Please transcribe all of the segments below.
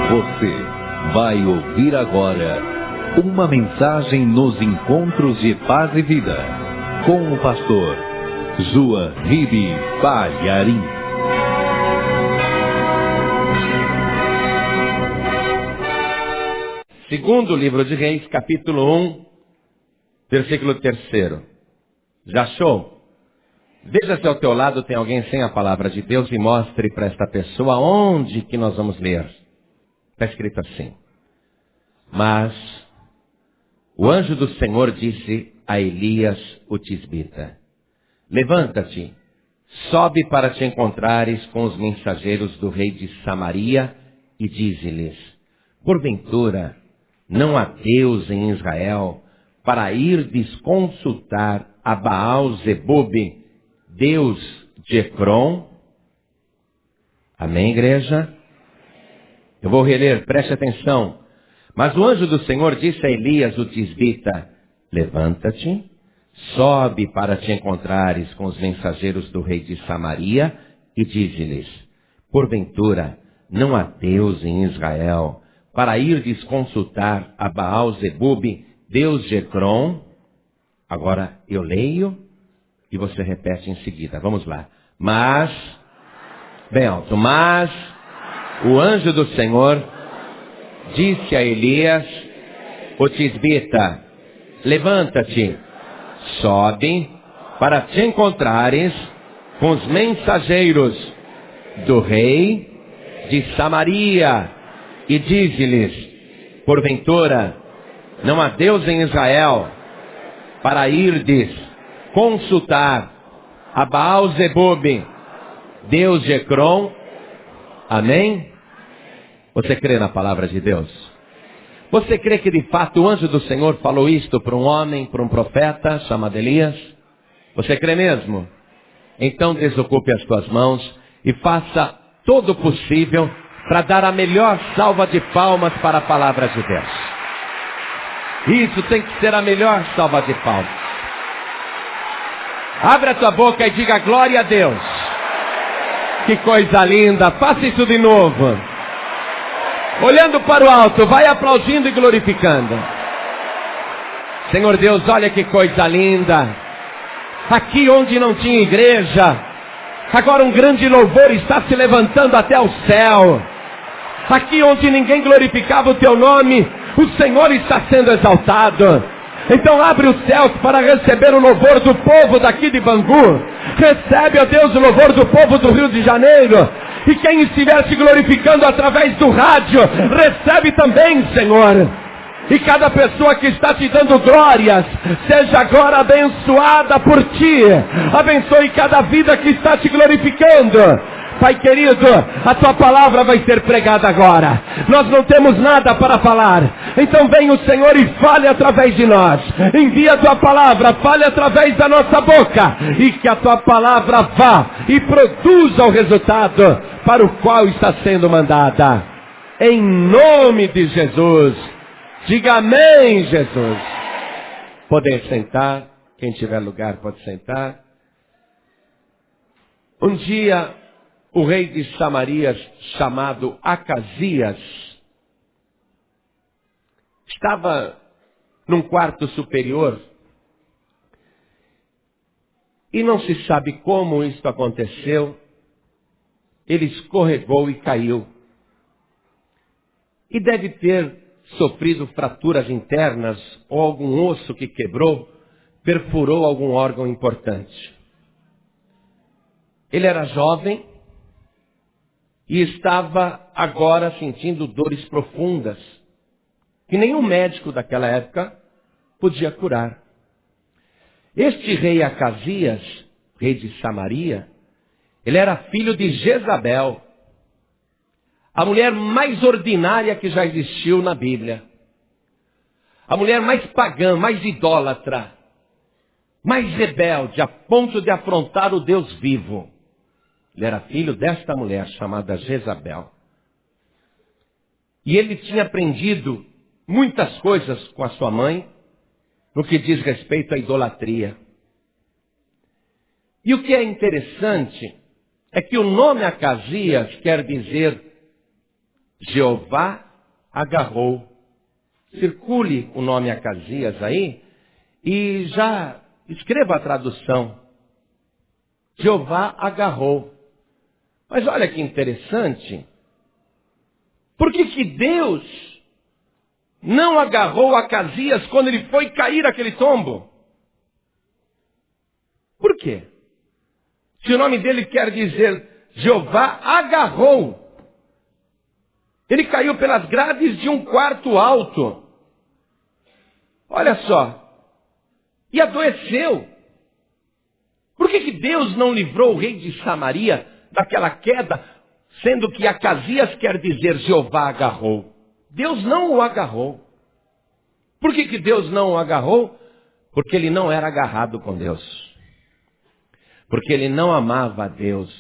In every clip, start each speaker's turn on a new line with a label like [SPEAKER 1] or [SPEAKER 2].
[SPEAKER 1] Você vai ouvir agora uma mensagem nos encontros de paz e vida com o pastor João Ribe Palharim.
[SPEAKER 2] Segundo livro de Reis, capítulo 1, versículo 3. Já achou? Veja se ao teu lado tem alguém sem a palavra de Deus e mostre para esta pessoa onde que nós vamos ler. Está escrito assim: Mas o anjo do Senhor disse a Elias o tisbita: Levanta-te, sobe para te encontrares com os mensageiros do rei de Samaria e dize-lhes: Porventura, não há Deus em Israel para irdes consultar a Baal-zebub, Deus de Ecrom? Amém, igreja? Eu vou reler, preste atenção. Mas o anjo do Senhor disse a Elias o tisbita: Levanta-te, sobe para te encontrares com os mensageiros do rei de Samaria e dize-lhes: Porventura, não há Deus em Israel para irdes consultar a Baal-zebub, Deus de Ecrom? Agora eu leio e você repete em seguida. Vamos lá. Mas, bem alto, mas o anjo do Senhor disse a Elias o tisbita: Levanta-te, sobe para te encontrares com os mensageiros do rei de Samaria e dize-lhes: Porventura, não há Deus em Israel para irdes consultar a Baal-zebub, Deus de Ecrom? Amém? Você crê na palavra de Deus? Você crê que de fato o anjo do Senhor falou isto para um homem, para um profeta chamado Elias? Você crê mesmo? Então desocupe as tuas mãos e faça todo o possível para dar a melhor salva de palmas para a palavra de Deus. Isso tem que ser a melhor salva de palmas. Abre a tua boca e diga glória a Deus. Que coisa linda, faça isso de novo. Olhando para o alto, vai aplaudindo e glorificando. Senhor Deus, olha que coisa linda. Aqui onde não tinha igreja, agora um grande louvor está se levantando até o céu. Aqui onde ninguém glorificava o teu nome, o Senhor está sendo exaltado. Então abre os céus para receber o louvor do povo daqui de Bangu. Recebe, ó Deus, o louvor do povo do Rio de Janeiro. E quem estiver te glorificando através do rádio, recebe também, Senhor. E cada pessoa que está te dando glórias, seja agora abençoada por ti. Abençoe cada vida que está te glorificando. Pai querido, a tua palavra vai ser pregada agora. Nós não temos nada para falar. Então vem o Senhor e fale através de nós. Envia a tua palavra, fale através da nossa boca. E que a tua palavra vá e produza o resultado para o qual está sendo mandada. Em nome de Jesus. Diga amém, Jesus. Podem sentar. Quem tiver lugar pode sentar. Um dia, o rei de Samaria, chamado Acasias, estava num quarto superior e não se sabe como isto aconteceu. Ele escorregou e caiu. E deve ter sofrido fraturas internas ou algum osso que quebrou, perfurou algum órgão importante. Ele era jovem e estava agora sentindo dores profundas que nenhum médico daquela época podia curar. Este rei Acasias, rei de Samaria, ele era filho de Jezabel, a mulher mais ordinária que já existiu na Bíblia. A mulher mais pagã, mais idólatra, mais rebelde, a ponto de afrontar o Deus vivo. Ele era filho desta mulher chamada Jezabel. E ele tinha aprendido muitas coisas com a sua mãe no que diz respeito à idolatria. E o que é interessante é que o nome Acasias quer dizer Jeová agarrou. Circule o nome Acasias aí e já escreva a tradução. Jeová agarrou. Mas olha que interessante. Por que Deus não agarrou Acasias quando ele foi cair aquele tombo? Por quê? Se o nome dele quer dizer Jeová agarrou. Ele caiu pelas grades de um quarto alto. Olha só. E adoeceu. Por que Deus não livrou o rei de Samaria daquela queda, sendo que Acasias quer dizer Jeová agarrou? Deus não o agarrou. Por que Deus não o agarrou? Porque ele não era agarrado com Deus. Porque ele não amava a Deus.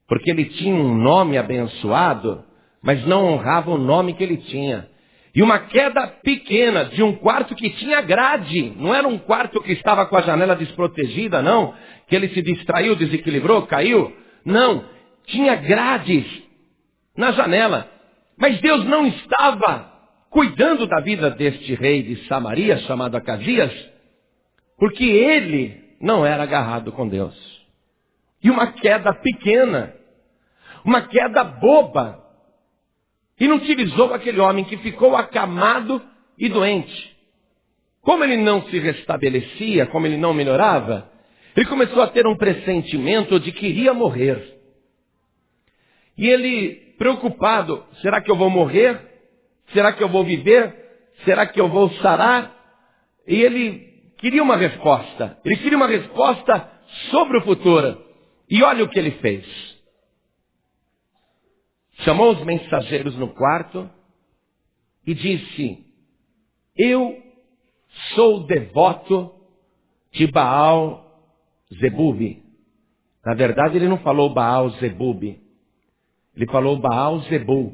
[SPEAKER 2] Porque ele tinha um nome abençoado, mas não honrava o nome que ele tinha. E uma queda pequena de um quarto que tinha grade. Não era um quarto que estava com a janela desprotegida, não. Que ele se distraiu, desequilibrou, caiu. Não. Tinha grades na janela. Mas Deus não estava cuidando da vida deste rei de Samaria, chamado Acasias, porque ele não era agarrado com Deus. E uma queda pequena, uma queda boba, inutilizou aquele homem que ficou acamado e doente. Como ele não se restabelecia, como ele não melhorava, ele começou a ter um pressentimento de que iria morrer. E ele, preocupado, será que eu vou morrer? Será que eu vou viver? Será que eu vou sarar? E ele queria uma resposta. Ele queria uma resposta sobre o futuro. E olha o que ele fez. Chamou os mensageiros no quarto e disse: eu sou devoto de Baal Zebub. Na verdade, ele não falou Baal Zebub. Ele falou Baal Zebul.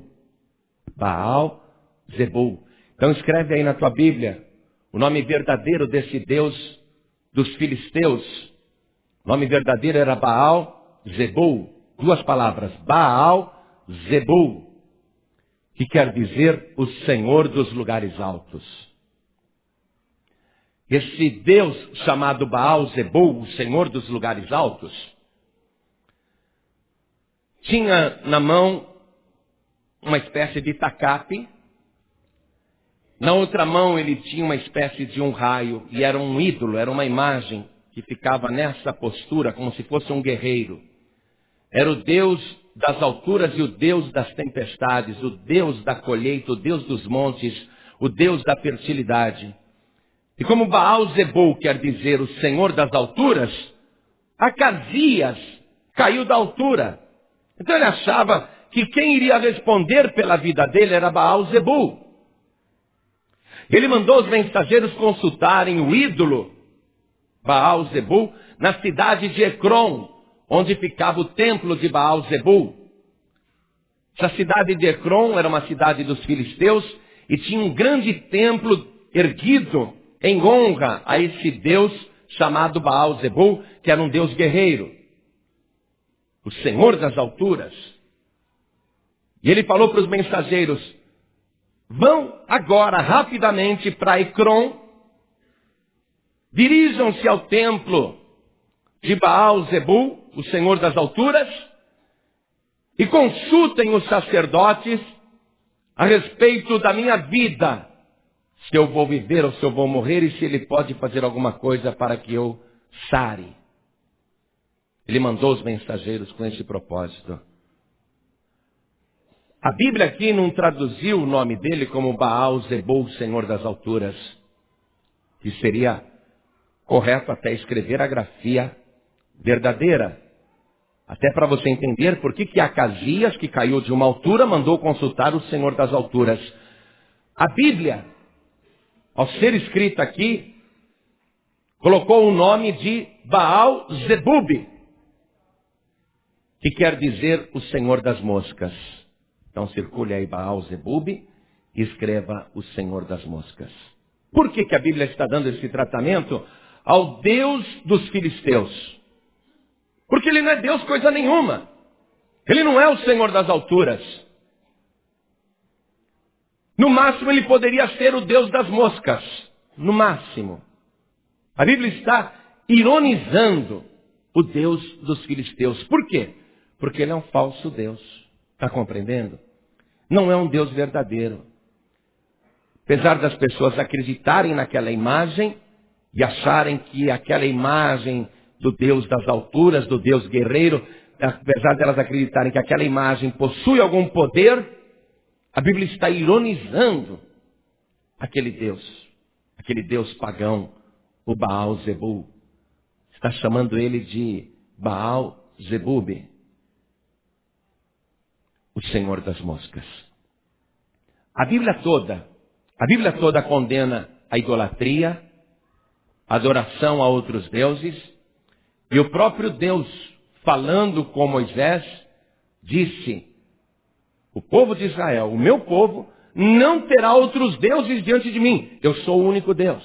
[SPEAKER 2] Baal Zebul. Então escreve aí na tua Bíblia o nome verdadeiro desse Deus dos filisteus. O nome verdadeiro era Baal Zebul. Duas palavras. Baal Zebul, que quer dizer o Senhor dos lugares altos. Esse Deus chamado Baal Zebul, o Senhor dos lugares altos, tinha na mão uma espécie de tacape. Na outra mão ele tinha uma espécie de um raio, e era um ídolo, era uma imagem que ficava nessa postura, como se fosse um guerreiro. Era o Deus das alturas e o Deus das tempestades, o Deus da colheita, o Deus dos montes, o Deus da fertilidade. E como Baal Zebul quer dizer o Senhor das alturas, Acasias caiu da altura. Então ele achava que quem iria responder pela vida dele era Baal Zebul. Ele mandou os mensageiros consultarem o ídolo Baal Zebul na cidade de Ecrom, onde ficava o templo de Baal Zebul. Essa cidade de Ecrom era uma cidade dos filisteus e tinha um grande templo erguido em honra a esse Deus chamado Baal Zebul, que era um Deus guerreiro, o Senhor das alturas. E ele falou para os mensageiros: vão agora rapidamente para Ecrom, dirijam-se ao templo de Baal Zebul, o Senhor das alturas, e consultem os sacerdotes a respeito da minha vida, se eu vou viver ou se eu vou morrer, e se ele pode fazer alguma coisa para que eu sare. Ele mandou os mensageiros com esse propósito. A Bíblia aqui não traduziu o nome dele como Baal Zebul, Senhor das alturas, que seria correto até escrever a grafia verdadeira. Até para você entender por que Acasias, que caiu de uma altura, mandou consultar o Senhor das alturas. A Bíblia, ao ser escrita aqui, colocou o nome de Baal Zebub, que quer dizer o Senhor das moscas. Então circule aí Baal Zebub e escreva o Senhor das moscas. Por que a Bíblia está dando esse tratamento ao Deus dos filisteus? Porque ele não é Deus coisa nenhuma. Ele não é o Senhor das alturas. No máximo ele poderia ser o Deus das moscas. No máximo. A Bíblia está ironizando o Deus dos filisteus. Por quê? Porque ele é um falso Deus. Está compreendendo? Não é um Deus verdadeiro. Apesar das pessoas acreditarem naquela imagem e acharem que aquela imagem do Deus das alturas, do Deus guerreiro, apesar delas acreditarem que aquela imagem possui algum poder, a Bíblia está ironizando aquele Deus pagão, o Baal Zebul. Está chamando ele de Baal Zebub, o Senhor das moscas. A Bíblia toda condena a idolatria, a adoração a outros deuses, e o próprio Deus, falando com Moisés, disse: o povo de Israel, o meu povo, não terá outros deuses diante de mim. Eu sou o único Deus.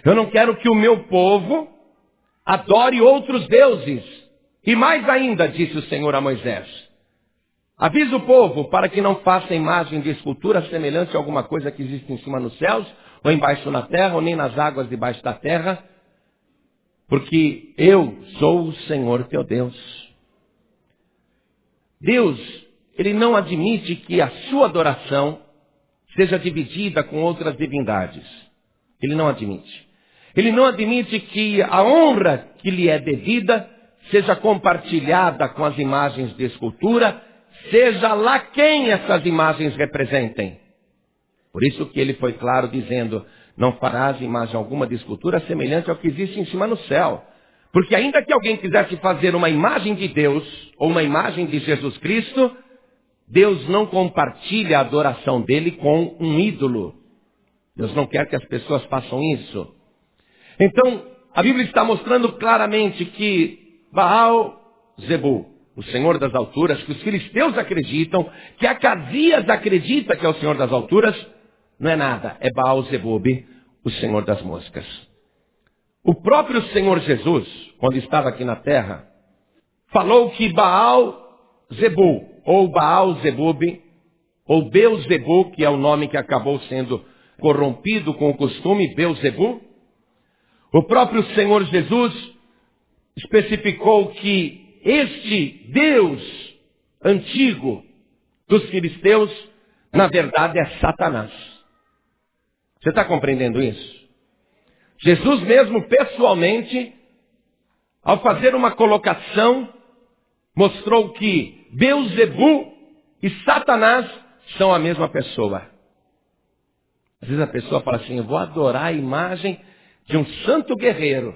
[SPEAKER 2] Eu não quero que o meu povo adore outros deuses. E mais ainda, disse o Senhor a Moisés: avisa o povo para que não faça imagem de escultura semelhante a alguma coisa que existe em cima nos céus, ou embaixo na terra, ou nem nas águas debaixo da terra, porque eu sou o Senhor teu Deus. Deus, ele não admite que a sua adoração seja dividida com outras divindades. Ele não admite. Ele não admite que a honra que lhe é devida seja compartilhada com as imagens de escultura, seja lá quem essas imagens representem. Por isso que ele foi claro dizendo: não farás imagem alguma de escultura semelhante ao que existe em cima no céu. Porque ainda que alguém quisesse fazer uma imagem de Deus, ou uma imagem de Jesus Cristo, Deus não compartilha a adoração dele com um ídolo. Deus não quer que as pessoas façam isso. Então, a Bíblia está mostrando claramente que Baal Zebul, o Senhor das alturas, que os filisteus acreditam, que Acasias acredita que é o Senhor das alturas, não é nada, é Baal Zebub, o Senhor das moscas. O próprio Senhor Jesus, quando estava aqui na terra, falou que Baal Zebul, ou Baal Zebub, ou Beuzebu, que é o nome que acabou sendo corrompido com o costume, Beuzebu. O próprio Senhor Jesus especificou que este Deus antigo dos filisteus, na verdade é Satanás. Você está compreendendo isso? Jesus mesmo, pessoalmente, ao fazer uma colocação, mostrou que Beuzebu e Satanás são a mesma pessoa. Às vezes a pessoa fala assim: eu vou adorar a imagem de um santo guerreiro,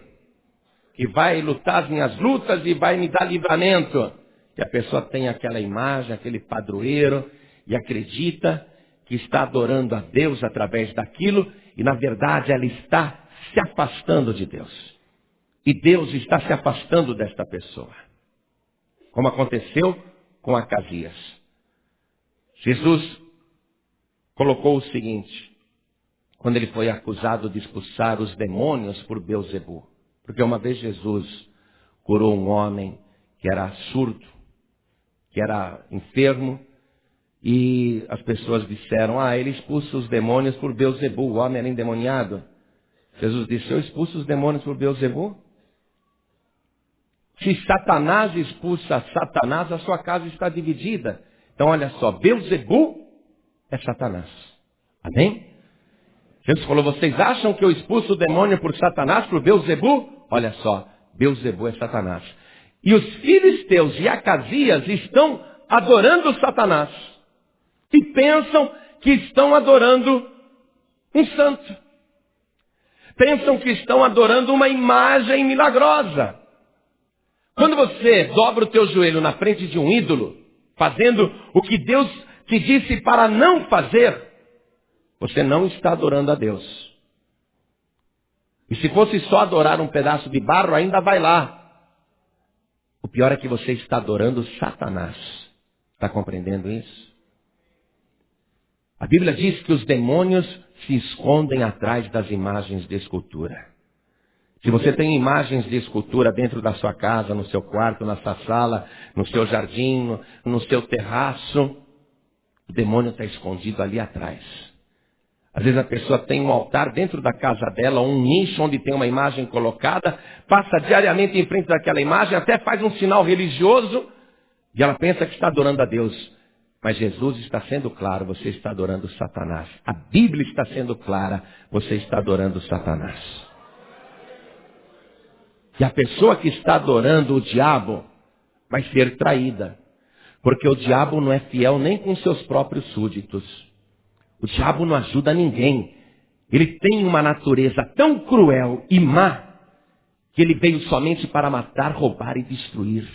[SPEAKER 2] que vai lutar as minhas lutas e vai me dar livramento. E a pessoa tem aquela imagem, aquele padroeiro, e acredita que está adorando a Deus através daquilo, e na verdade ela está se afastando de Deus. E Deus está se afastando desta pessoa. Como aconteceu com Acasias. Jesus colocou o seguinte, quando ele foi acusado de expulsar os demônios por Beuzebu. Porque uma vez Jesus curou um homem que era surdo, que era enfermo, e as pessoas disseram: ele expulsa os demônios por Beuzebu, o homem era endemoniado. Jesus disse: eu expulso os demônios por Beuzebu? Se Satanás expulsa Satanás, a sua casa está dividida. Então olha só, Beuzebu é Satanás. Amém? Jesus falou: vocês acham que eu expulso o demônio por Satanás, por Beuzebu? Olha só, Beuzebu é Satanás. E os filisteus e Acasias estão adorando Satanás. E pensam que estão adorando um santo. Pensam que estão adorando uma imagem milagrosa. Quando você dobra o teu joelho na frente de um ídolo, fazendo o que Deus te disse para não fazer, você não está adorando a Deus. E se fosse só adorar um pedaço de barro, ainda vai lá. O pior é que você está adorando Satanás. Está compreendendo isso? A Bíblia diz que os demônios se escondem atrás das imagens de escultura. Se você tem imagens de escultura dentro da sua casa, no seu quarto, na sua sala, no seu jardim, no seu terraço, O demônio está escondido ali atrás. Às vezes a pessoa tem um altar dentro da casa dela, um nicho onde tem uma imagem colocada, passa diariamente em frente daquela imagem, até faz um sinal religioso, e ela pensa que está adorando a Deus. Mas Jesus está sendo claro, você está adorando Satanás. A Bíblia está sendo clara, você está adorando Satanás. E a pessoa que está adorando o diabo vai ser traída. Porque o diabo não é fiel nem com seus próprios súditos. O diabo não ajuda ninguém. Ele tem uma natureza tão cruel e má, que ele veio somente para matar, roubar e destruir.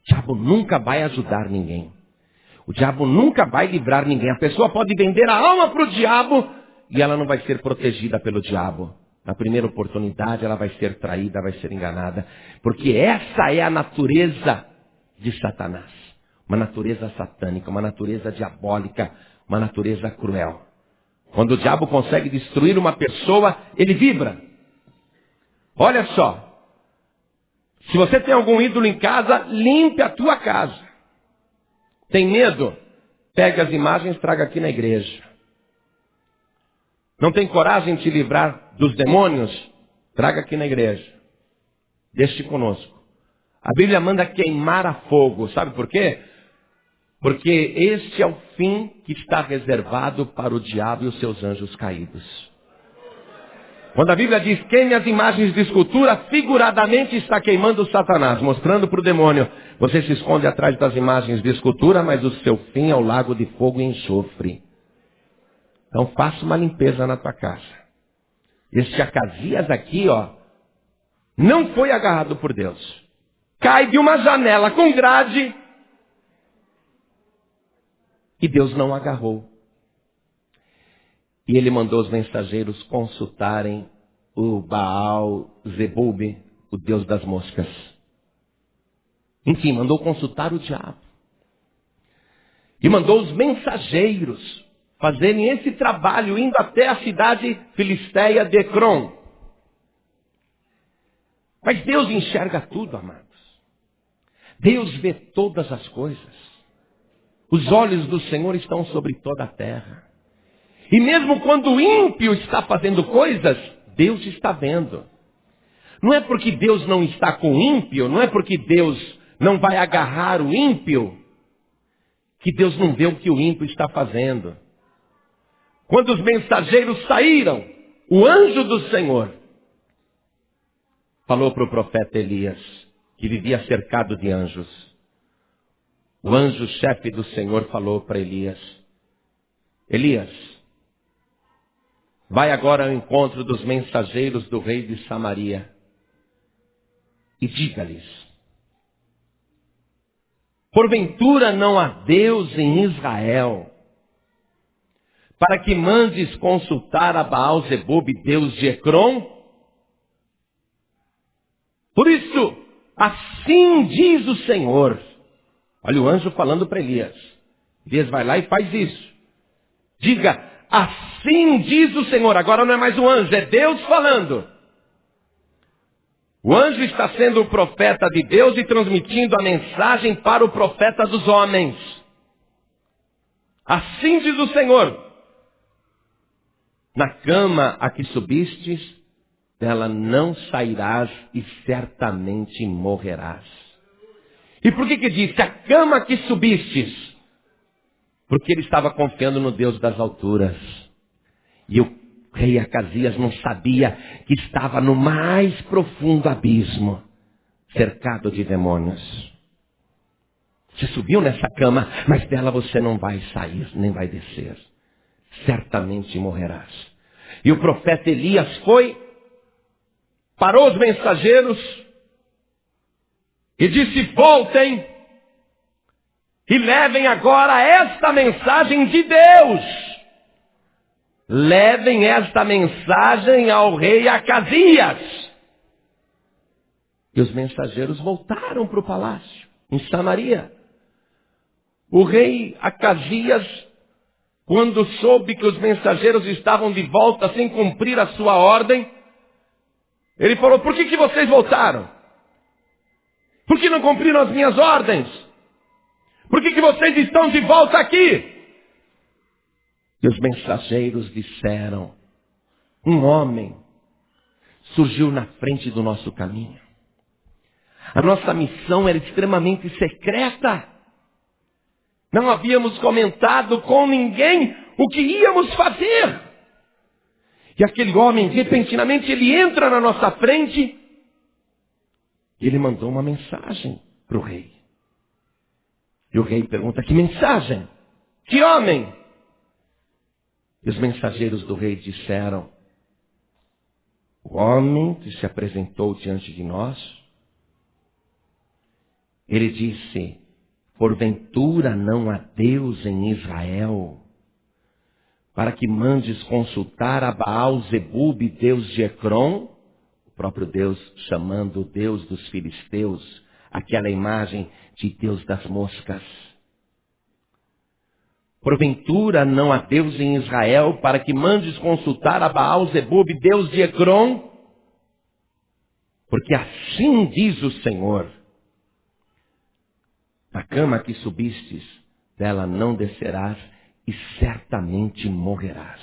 [SPEAKER 2] O diabo nunca vai ajudar ninguém. O diabo nunca vai livrar ninguém. A pessoa pode vender a alma para o diabo e ela não vai ser protegida pelo diabo. Na primeira oportunidade ela vai ser traída, vai ser enganada. Porque essa é a natureza de Satanás. Uma natureza satânica, uma natureza diabólica, uma natureza cruel. Quando o diabo consegue destruir uma pessoa, ele vibra. Olha só. Se você tem algum ídolo em casa, limpe a tua casa. Tem medo? Pega as imagens e traga aqui na igreja. Não tem coragem de te livrar dos demônios? Traga aqui na igreja. Deixe conosco. A Bíblia manda queimar a fogo. Sabe por quê? Porque este é o fim que está reservado para o diabo e os seus anjos caídos. Quando a Bíblia diz queime as imagens de escultura, figuradamente está queimando Satanás, mostrando para o demônio, você se esconde atrás das imagens de escultura, mas o seu fim é o lago de fogo e enxofre. Então faça uma limpeza na tua casa. Este Acasias aqui, não foi agarrado por Deus. Cai de uma janela com grade e Deus não agarrou. E ele mandou os mensageiros consultarem o Baal Zebub, o deus das moscas. Enfim, mandou consultar o diabo. E mandou os mensageiros fazerem esse trabalho, indo até a cidade filisteia de Ecrom. Mas Deus enxerga tudo, amados. Deus vê todas as coisas. Os olhos do Senhor estão sobre toda a terra. E mesmo quando o ímpio está fazendo coisas, Deus está vendo. Não é porque Deus não está com o ímpio, não é porque Deus não vai agarrar o ímpio, que Deus não vê o que o ímpio está fazendo. Quando os mensageiros saíram, o anjo do Senhor falou para o profeta Elias, que vivia cercado de anjos. O anjo-chefe do Senhor falou para Elias, Elias, vai agora ao encontro dos mensageiros do rei de Samaria e diga-lhes, porventura não há Deus em Israel, para que mandes consultar a Baal Zebub, Deus de Ecrom? Por isso, assim diz o Senhor. Olha o anjo falando para Elias. Elias vai lá e faz isso. Diga, assim diz o Senhor. Agora não é mais um anjo, é Deus falando. O anjo está sendo o profeta de Deus e transmitindo a mensagem para o profeta dos homens. Assim diz o Senhor. Na cama a que subistes, dela não sairás e certamente morrerás. E por que disse a cama a que subistes? Porque ele estava confiando no Deus das alturas. E o rei Acasias não sabia que estava no mais profundo abismo, cercado de demônios. Você subiu nessa cama, mas dela você não vai sair, nem vai descer. Certamente morrerás. E o profeta Elias foi, parou os mensageiros e disse, voltem e levem agora esta mensagem de Deus. Levem esta mensagem ao rei Acasias. E os mensageiros voltaram para o palácio, em Samaria. O rei Acasias, quando soube que os mensageiros estavam de volta sem cumprir a sua ordem, ele falou, por que vocês voltaram? Por que não cumpriram as minhas ordens? Por que vocês estão de volta aqui? E os mensageiros disseram: um homem surgiu na frente do nosso caminho. A nossa missão era extremamente secreta. Não havíamos comentado com ninguém o que íamos fazer. E aquele homem, repentinamente, ele entra na nossa frente e ele mandou uma mensagem para o rei. E o rei pergunta: que mensagem? Que homem? E os mensageiros do rei disseram: o homem que se apresentou diante de nós, ele disse: porventura não há Deus em Israel, para que mandes consultar a Baal-zebub, Deus de Ecrom, o próprio Deus chamando o Deus dos filisteus, aquela imagem de Deus das moscas. Porventura não há Deus em Israel, para que mandes consultar a Baal-zebub, Deus de Ecrom? Porque assim diz o Senhor: a cama que subistes, dela não descerás, e certamente morrerás.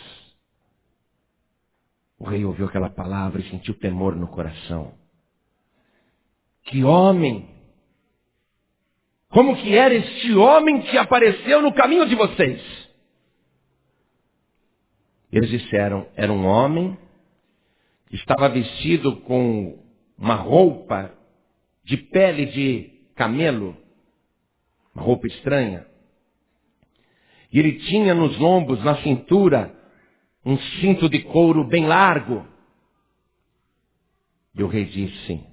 [SPEAKER 2] O rei ouviu aquela palavra e sentiu temor no coração. Que homem! Como que era este homem que apareceu no caminho de vocês? Eles disseram: era um homem que estava vestido com uma roupa de pele de camelo, uma roupa estranha. E ele tinha nos lombos, na cintura, um cinto de couro bem largo. E o rei disse: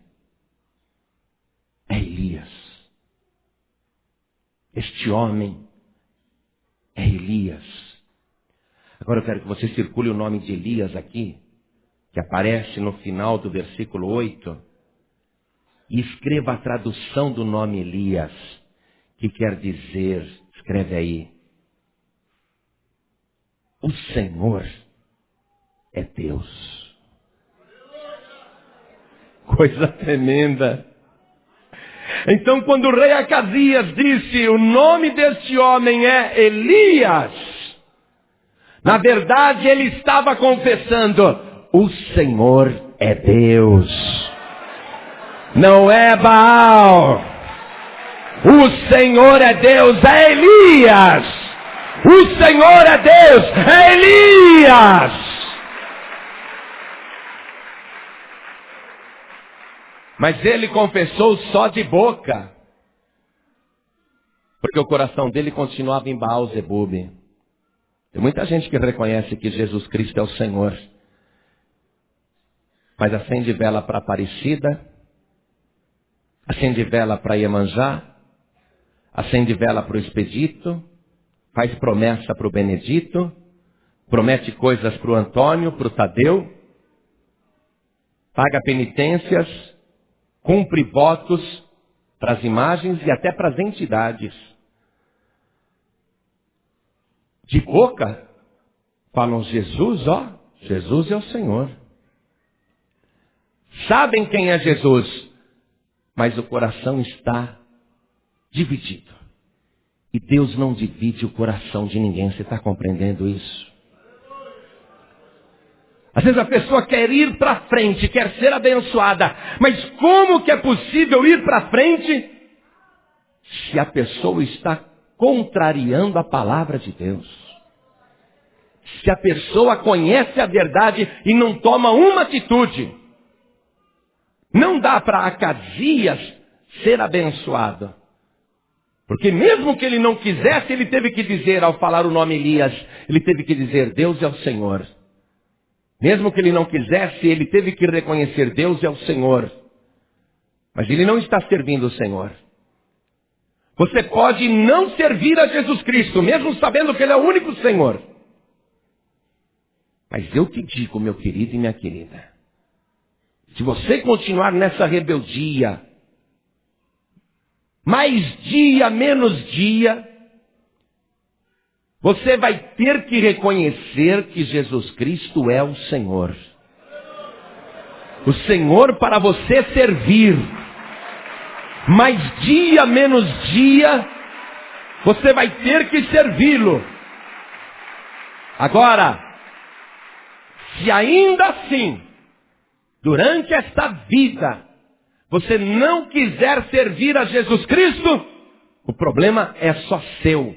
[SPEAKER 2] é Elias. Este homem é Elias. Agora eu quero que você circule o nome de Elias aqui, que aparece no final do versículo 8, e escreva a tradução do nome Elias, que quer dizer, escreve aí: o Senhor é Deus. Coisa tremenda. Então, quando o rei Acasias disse: o nome deste homem é Elias, na verdade ele estava confessando: o Senhor é Deus, não é Baal. O Senhor é Deus, é Elias. O Senhor é Deus, é Elias. Mas ele confessou só de boca, porque o coração dele continuava em Baal-zebub. Tem muita gente que reconhece que Jesus Cristo é o Senhor, mas acende vela para Aparecida, acende vela para Iemanjá, acende vela para o Expedito, faz promessa para o Benedito, promete coisas para o Antônio, para o Tadeu, paga penitências, cumpre votos para as imagens e até para as entidades. De boca falam: Jesus, ó, Jesus é o Senhor. Sabem quem é Jesus, mas o coração está dividido. E Deus não divide o coração de ninguém. Você está compreendendo isso? Às vezes a pessoa quer ir para frente, quer ser abençoada. Mas como que é possível ir para frente se a pessoa está contrariando a palavra de Deus? Se a pessoa conhece a verdade e não toma uma atitude. Não dá para Acasias ser abençoado. Porque mesmo que ele não quisesse, ele teve que dizer, ao falar o nome Elias, ele teve que dizer: Deus é o Senhor. Mesmo que ele não quisesse, ele teve que reconhecer: Deus é o Senhor. Mas ele não está servindo o Senhor. Você pode não servir a Jesus Cristo, mesmo sabendo que Ele é o único Senhor. Mas eu te digo, meu querido e minha querida, se você continuar nessa rebeldia, mais dia, menos dia, você vai ter que reconhecer que Jesus Cristo é o Senhor. O Senhor para você servir. Mais dia, menos dia, Você vai ter que servi-lo. Agora, se ainda assim, durante esta vida, você não quiser servir a Jesus Cristo, o problema é só seu.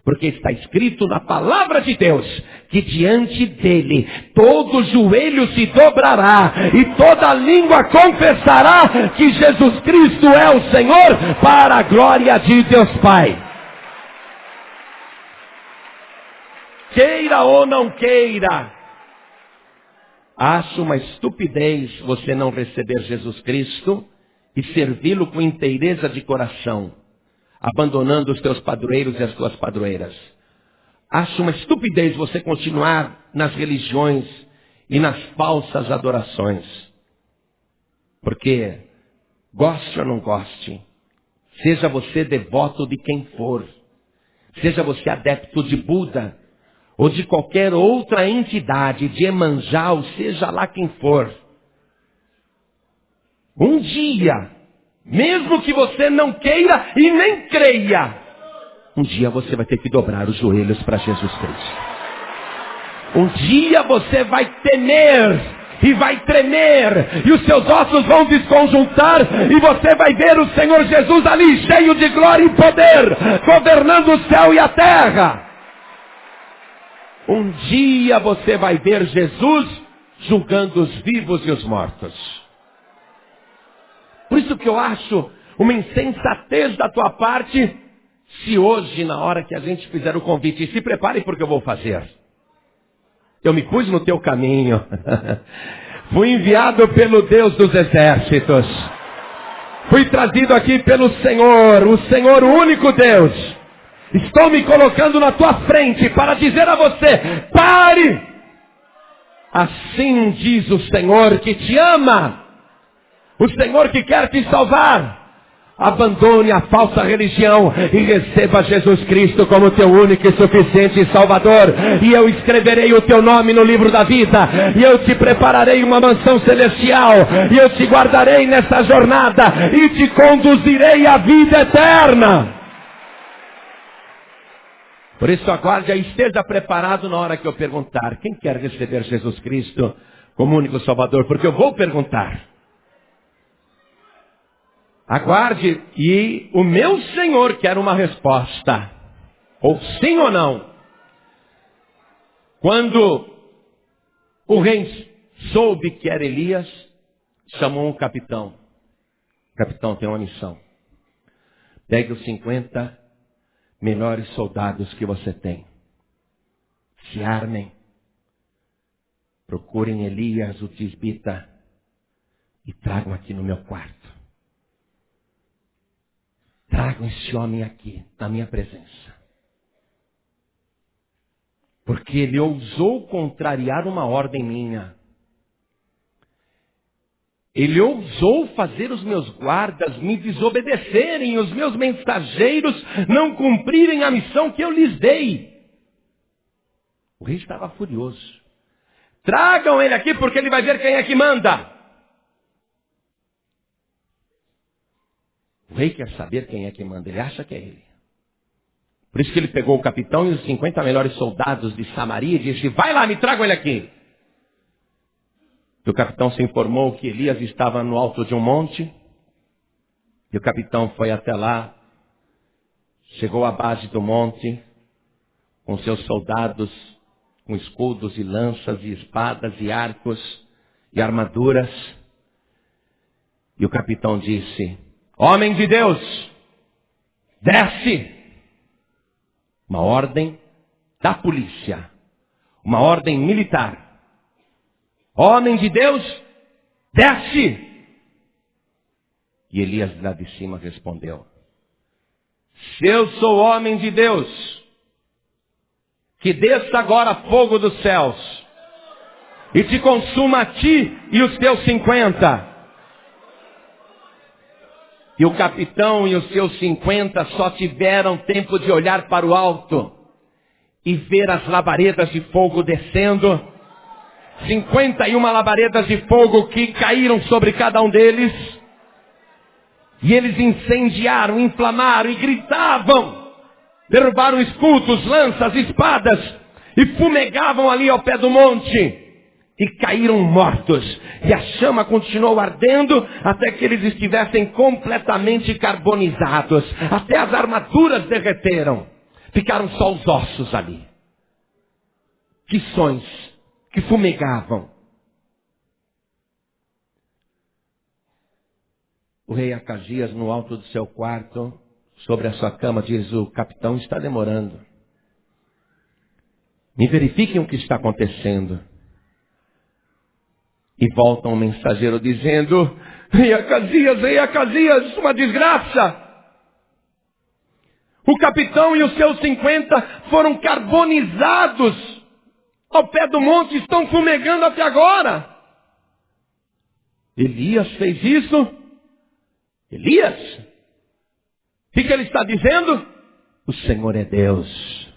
[SPEAKER 2] Porque está escrito na palavra de Deus, que diante dele, todo joelho se dobrará, e toda língua confessará que Jesus Cristo é o Senhor, para a glória de Deus Pai. Queira ou não queira, acho uma estupidez você não receber Jesus Cristo e servi-lo com inteireza de coração, abandonando os teus padroeiros e as tuas padroeiras. Acho uma estupidez você continuar nas religiões e nas falsas adorações. Porque, goste ou não goste, seja você devoto de quem for, seja você adepto de Buda, ou de qualquer outra entidade, de Iemanjá, ou seja lá quem for, um dia, mesmo que você não queira e nem creia, um dia você vai ter que dobrar os joelhos para Jesus Cristo. Um dia você vai temer e vai tremer, e os seus ossos vão desconjuntar, e você vai ver o Senhor Jesus ali, cheio de glória e poder, governando o céu e a terra. Um dia você vai ver Jesus julgando os vivos e os mortos. Por isso que eu acho uma insensatez da tua parte, se hoje, na hora que a gente fizer o convite, e se prepare porque eu vou fazer. Eu me pus no teu caminho. Fui enviado pelo Deus dos exércitos. Fui trazido aqui pelo Senhor, o Senhor, o único Deus. Estou me colocando na tua frente para dizer a você, pare! Assim diz o Senhor que te ama, o Senhor que quer te salvar. Abandone a falsa religião e receba Jesus Cristo como teu único e suficiente Salvador. E eu escreverei o teu nome no livro da vida. E eu te prepararei uma mansão celestial. E eu te guardarei nessa jornada. E te conduzirei à vida eterna. Por isso aguarde e esteja preparado na hora que eu perguntar. Quem quer receber Jesus Cristo como único Salvador? Porque eu vou perguntar. Aguarde, e o meu Senhor quer uma resposta, ou sim ou não. Quando o rei soube que era Elias, chamou um capitão. O capitão tem uma missão. Pegue os 50 melhores soldados que você tem. Se armem. Procurem Elias, o tisbita, e tragam aqui no meu quarto. Tragam esse homem aqui, na minha presença. Porque ele ousou contrariar uma ordem minha. Ele ousou fazer os meus guardas me desobedecerem, os meus mensageiros não cumprirem a missão que eu lhes dei. O rei estava furioso. Tragam ele aqui porque ele vai ver quem é que manda. O rei quer saber quem é que manda, ele acha que é ele. Por isso que ele pegou o capitão e os 50 melhores soldados de Samaria e disse, vai lá, me tragam ele aqui. E o capitão se informou que Elias estava no alto de um monte. E o capitão foi até lá, chegou à base do monte, com seus soldados, com escudos e lanças e espadas e arcos e armaduras. E o capitão disse, homem de Deus, desce. Uma ordem da polícia. Uma ordem militar. Homem de Deus, desce. E Elias lá de cima respondeu, se eu sou homem de Deus, que desça agora fogo dos céus e te consuma a ti e os teus 50. E o capitão e os seus 50 só tiveram tempo de olhar para o alto e ver as labaredas de fogo descendo. 51 labaredas de fogo que caíram sobre cada um deles. E eles incendiaram, inflamaram e gritavam. derrubaram escudos, lanças, espadas, e fumegavam ali ao pé do monte. E caíram mortos. E a chama continuou ardendo até que eles estivessem completamente carbonizados. Até as armaduras derreteram. Ficaram só os ossos ali. Quições que fumegavam. O rei Acasias, no alto do seu quarto, sobre a sua cama, diz: o capitão está demorando. Me verifiquem o que está acontecendo. E volta um mensageiro dizendo: rei Acasias, uma desgraça. O capitão e os seus 50 foram carbonizados ao pé do monte, estão fumegando até agora. Elias fez isso? Elias? O que ele está dizendo? O Senhor é Deus.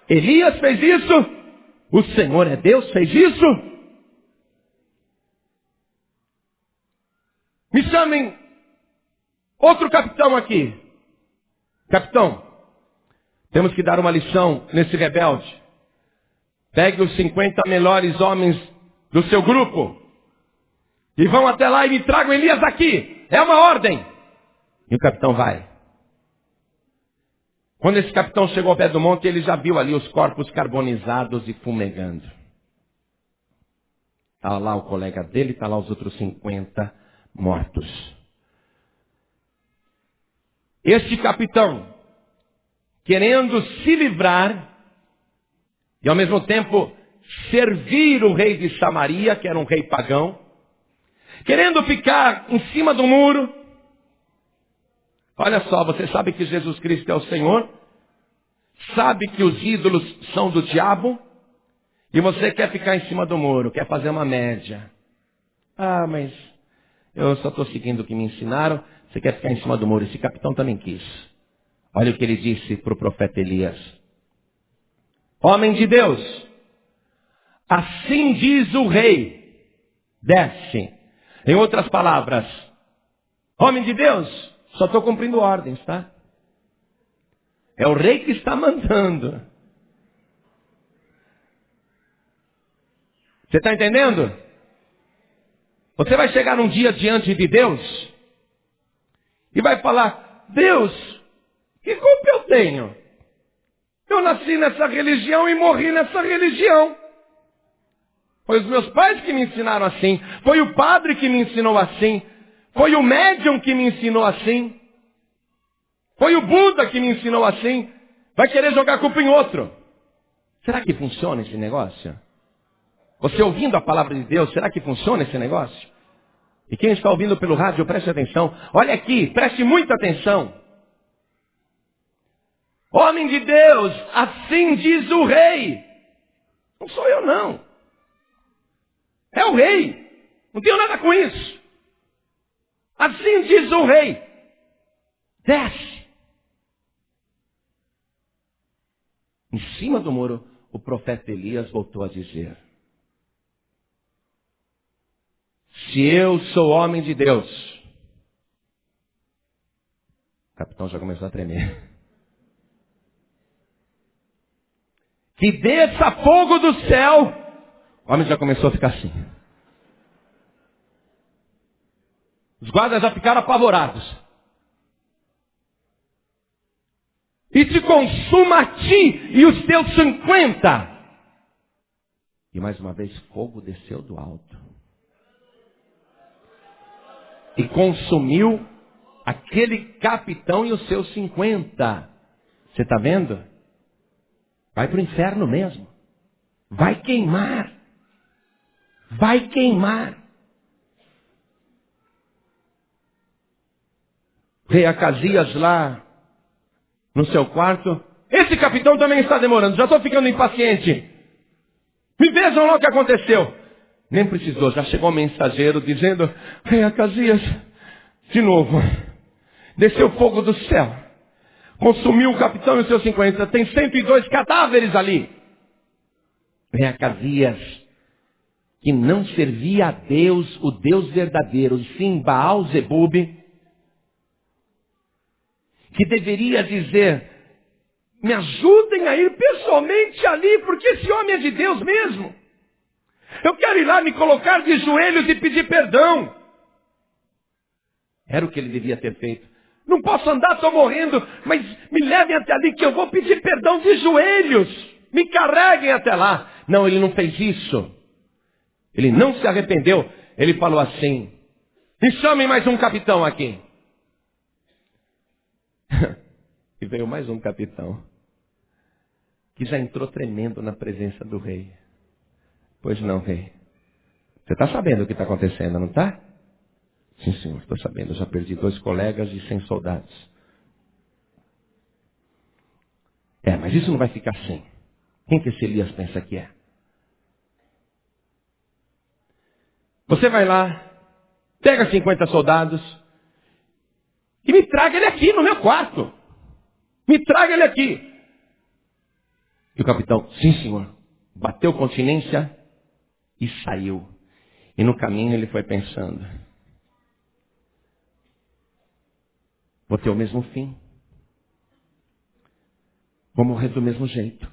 [SPEAKER 2] Elias fez isso? O Senhor é Deus, fez isso? Me chamem outro capitão aqui. Capitão, temos que dar uma lição nesse rebelde. Pegue os 50 melhores homens do seu grupo e vão até lá e me tragam Elias aqui. É uma ordem. E o capitão vai. Quando esse capitão chegou ao pé do monte, ele já viu ali os corpos carbonizados e fumegando. Está lá o colega dele, está lá os outros 50 mortos. Este capitão, querendo se livrar e ao mesmo tempo servir o rei de Samaria, que era um rei pagão, querendo ficar em cima do muro. Olha só, você sabe que Jesus Cristo é o Senhor, sabe que os ídolos são do diabo, e você quer ficar em cima do muro, quer fazer uma média. Ah, mas eu só estou seguindo o que me ensinaram. Você quer ficar em cima do muro. Esse capitão também quis. Olha o que ele disse para o profeta Elias: homem de Deus, assim diz o rei, desce. Em outras palavras, homem de Deus, só estou cumprindo ordens, tá? É o rei que está mandando. Você está entendendo? Você vai chegar um dia diante de Deus e vai falar: Deus, que culpa eu tenho? Eu nasci nessa religião e morri nessa religião. Foi os meus pais que me ensinaram assim. Foi o padre que me ensinou assim. Foi o médium que me ensinou assim. Foi o Buda que me ensinou assim. Vai querer jogar a culpa em outro. Será que funciona esse negócio? Você ouvindo a palavra de Deus, será que funciona esse negócio? E quem está ouvindo pelo rádio, preste atenção. Olha aqui, preste muita atenção. Homem de Deus, assim diz o rei. Não sou eu não. É o rei. Não tenho nada com isso. Assim diz o rei. Desce. Em cima do muro, o profeta Elias voltou a dizer: se eu sou homem de Deus. O capitão já começou a tremer. Que desça fogo do céu. O homem já começou a ficar assim. Os guardas já ficaram apavorados. E te consuma a ti e os teus 50. E mais uma vez fogo desceu do alto. E consumiu aquele capitão e os seus 50. Você está vendo? Vai para o inferno mesmo. Vai queimar. Vai queimar. Rei Acasias lá no seu quarto. Esse capitão também está demorando. Já estou ficando impaciente. Me vejam lá o que aconteceu. Nem precisou. Já chegou o mensageiro dizendo: rei Acasias, de novo, desceu fogo do céu. Consumiu o capitão e os seus 50. Tem 102 cadáveres ali. Rei Acasias, que não servia a Deus, o Deus verdadeiro, e sim Baal Zebub, que deveria dizer: me ajudem a ir pessoalmente ali, porque esse homem é de Deus mesmo. Eu quero ir lá me colocar de joelhos e pedir perdão. Era o que ele devia ter feito. Não posso andar, estou morrendo, mas me levem até ali que eu vou pedir perdão de joelhos. Me carreguem até lá. Não, ele não fez isso. Ele não se arrependeu. Ele falou assim: me chamem mais um capitão aqui. E veio mais um capitão, que já entrou tremendo na presença do rei. Pois não, rei. Você está sabendo o que está acontecendo, não está? Sim, senhor, estou sabendo. Eu já perdi 2 colegas e 100 soldados. Mas isso não vai ficar assim. Quem que esse Elias pensa que é? Você vai lá, pega 50 soldados e me traga ele aqui no meu quarto. Me traga ele aqui. E o capitão, sim, senhor. Bateu continência e saiu. E no caminho ele foi pensando: vou ter o mesmo fim. Vou morrer do mesmo jeito.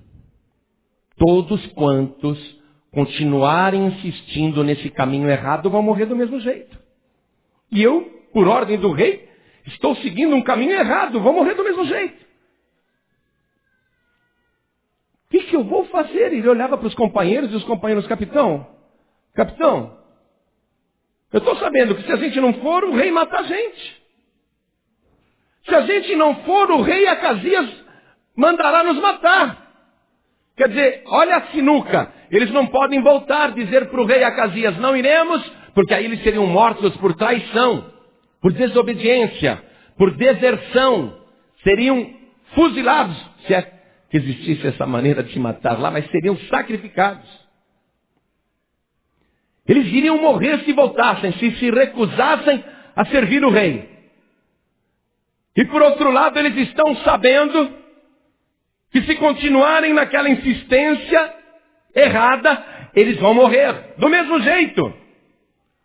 [SPEAKER 2] Todos quantos continuarem insistindo nesse caminho errado vão morrer do mesmo jeito. E eu, por ordem do rei, estou seguindo um caminho errado, vou morrer do mesmo jeito. O que eu vou fazer? Ele olhava para os companheiros e os companheiros: capitão, eu estou sabendo que se a gente não for, o rei mata a gente. Se a gente não for, o rei Acasias mandará nos matar. Quer dizer, olha a sinuca. Eles não podem voltar, dizer para o rei Acasias: não iremos, porque aí eles seriam mortos por traição, por desobediência, por deserção. Seriam fuzilados, se é que existisse essa maneira de se matar lá, mas seriam sacrificados. Eles iriam morrer se voltassem, se recusassem a servir o rei. E por outro lado, eles estão sabendo que se continuarem naquela insistência errada, eles vão morrer do mesmo jeito.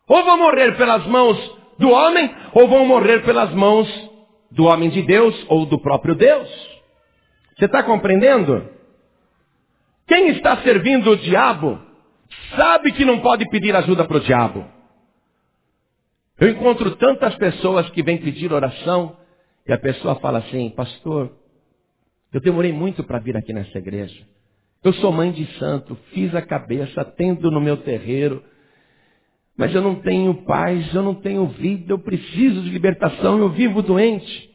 [SPEAKER 2] Ou vão morrer pelas mãos do homem, ou vão morrer pelas mãos do homem de Deus, ou do próprio Deus. Você está compreendendo? Quem está servindo o diabo, sabe que não pode pedir ajuda para o diabo. Eu encontro tantas pessoas que vêm pedir oração, e a pessoa fala assim: pastor, eu demorei muito para vir aqui nessa igreja. Eu sou mãe de santo, fiz a cabeça, atendo no meu terreiro, mas eu não tenho paz, eu não tenho vida, eu preciso de libertação, eu vivo doente.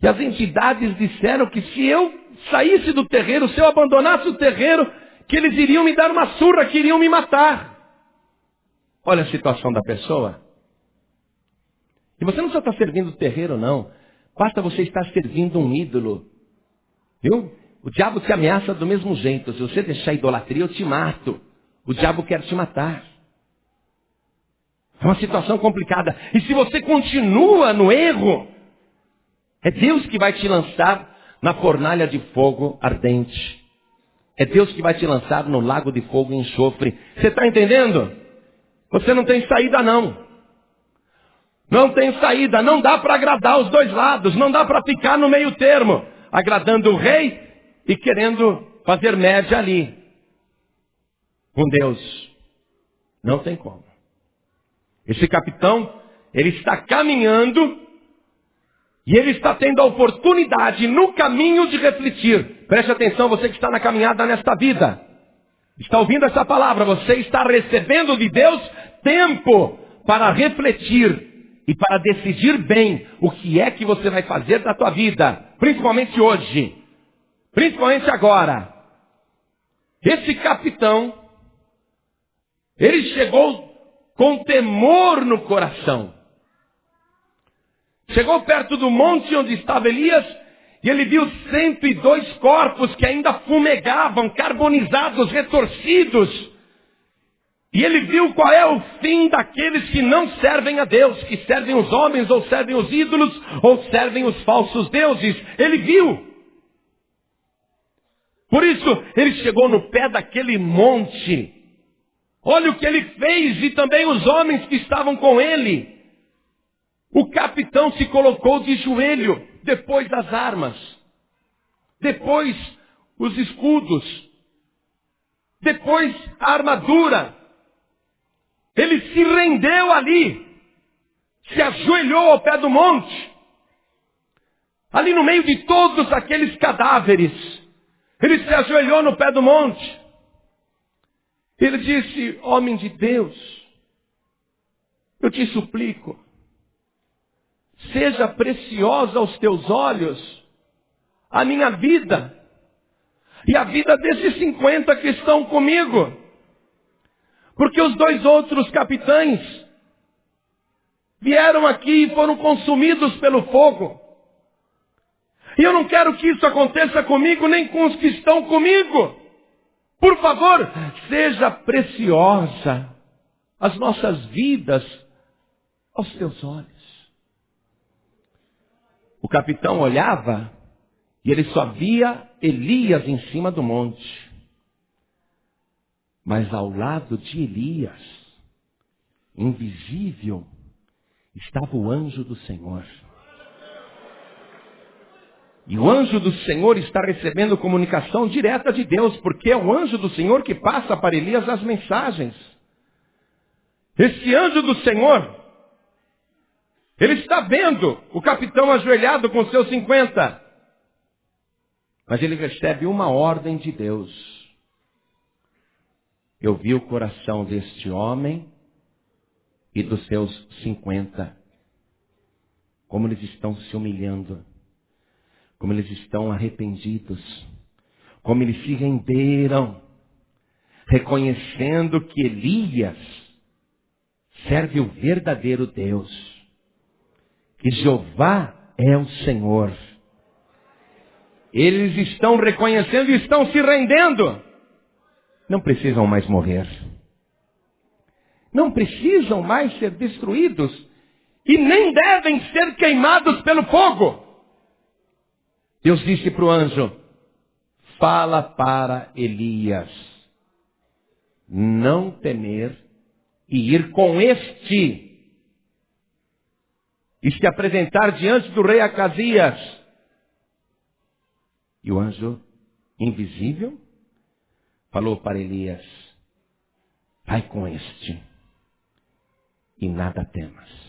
[SPEAKER 2] E as entidades disseram que se eu saísse do terreiro, se eu abandonasse o terreiro, que eles iriam me dar uma surra, que iriam me matar. Olha a situação da pessoa. E você não só está servindo o terreiro, não. Basta você estar servindo um ídolo. Viu? O diabo te ameaça do mesmo jeito. Se você deixar a idolatria, eu te mato. O diabo quer te matar. É uma situação complicada. E se você continua no erro, é Deus que vai te lançar na fornalha de fogo ardente. É Deus que vai te lançar no lago de fogo e enxofre. Você está entendendo? Você não tem saída, não. Não tem saída. Não dá para agradar os dois lados. Não dá para ficar no meio termo, agradando o rei e querendo fazer média ali com Deus. Não tem como. Esse capitão, ele está caminhando e ele está tendo a oportunidade no caminho de refletir. Preste atenção, você que está na caminhada nesta vida. Está ouvindo essa palavra? Você está recebendo de Deus tempo para refletir e para decidir bem o que é que você vai fazer da tua vida. Principalmente hoje. Principalmente agora. Esse capitão, ele chegou com temor no coração. Chegou perto do monte onde estava Elias e ele viu 102 corpos que ainda fumegavam, carbonizados, retorcidos. E ele viu qual é o fim daqueles que não servem a Deus, que servem os homens, ou servem os ídolos, ou servem os falsos deuses. Ele viu. Por isso, ele chegou no pé daquele monte. Olha o que ele fez, e também os homens que estavam com ele. O capitão se colocou de joelho, depois das armas. depois os escudos, depois a armadura. Ele se rendeu ali, se ajoelhou ao pé do monte, ali no meio de todos aqueles cadáveres. Ele se ajoelhou no pé do monte. Ele disse: homem de Deus, eu te suplico, seja preciosa aos teus olhos a minha vida e a vida desses 50 que estão comigo. Porque os 2 outros capitães vieram aqui e foram consumidos pelo fogo. E eu não quero que isso aconteça comigo, nem com os que estão comigo. Por favor, seja preciosa as nossas vidas aos teus olhos. O capitão olhava e ele só via Elias em cima do monte. Mas ao lado de Elias, invisível, estava o anjo do Senhor. E o anjo do Senhor está recebendo comunicação direta de Deus, porque é o anjo do Senhor que passa para Elias as mensagens. Esse anjo do Senhor, ele está vendo o capitão ajoelhado com seus 50. Mas ele recebe uma ordem de Deus. Eu vi o coração deste homem e dos seus 50. Como eles estão se humilhando. Como eles estão arrependidos. Como eles se renderam. Reconhecendo que Elias serve o verdadeiro Deus. Que Jeová é o Senhor. Eles estão reconhecendo e estão se rendendo. Não precisam mais morrer. Não precisam mais ser destruídos. E nem devem ser queimados pelo fogo. Deus disse para o anjo: fala para Elias não temer e ir com este e se apresentar diante do rei Acasias. E o anjo invisível falou para Elias: vai com este e nada temas.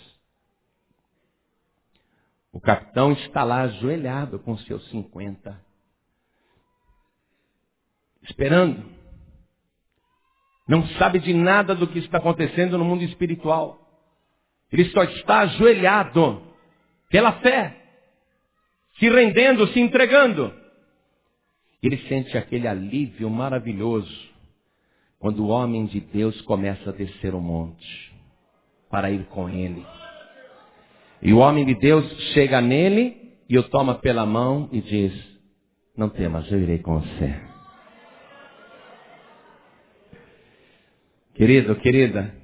[SPEAKER 2] O capitão está lá ajoelhado com seus 50, esperando. Não sabe de nada do que está acontecendo no mundo espiritual. Ele só está ajoelhado pela fé, se rendendo, se entregando. Ele sente aquele alívio maravilhoso quando o homem de Deus começa a descer o monte para ir com ele. E o homem de Deus chega nele e o toma pela mão e diz: não temas, eu irei com você. Querido, querida,